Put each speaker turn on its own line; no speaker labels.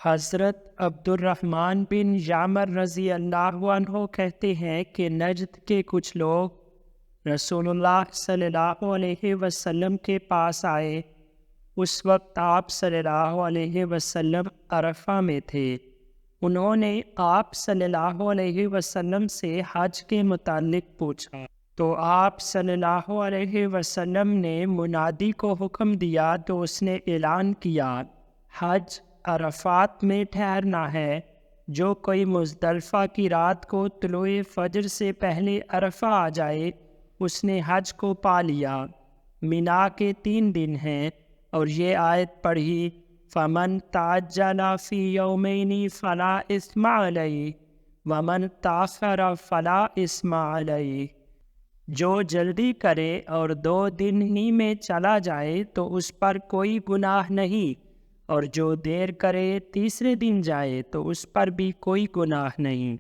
حضرت عبد الرحمن بن یعمر رضی اللہ عنہ کہتے ہیں کہ نجد کے کچھ لوگ رسول اللہ صلی اللہ علیہ وسلم کے پاس آئے۔ اس وقت آپ صلی اللہ علیہ وسلم عرفہ میں تھے۔ انہوں نے آپ صلی اللہ علیہ وسلم سے حج کے متعلق پوچھا تو آپ صلی اللہ علیہ وسلم نے منادی کو حکم دیا تو اس نے اعلان کیا، حج عرفات میں ٹھہرنا ہے۔ جو کوئی مزدلفہ کی رات کو طلوع فجر سے پہلے عرفہ آ جائے اس نے حج کو پا لیا۔ مینا کے 3 دن ہیں اور یہ آیت پڑھی، فَمَن تَعَجَّلَ فِي يَوْمَيْنِ فَلَا إِثْمَ عَلَيْهِ وَمَن تَأَخَّرَ فَلَا إِثْمَ عَلَيْهِ۔ جو جلدی کرے اور 2 دن ہی میں چلا جائے تو اس پر کوئی گناہ نہیں، اور جو دیر کرے تیسرے دن جائے تو اس پر بھی کوئی گناہ نہیں۔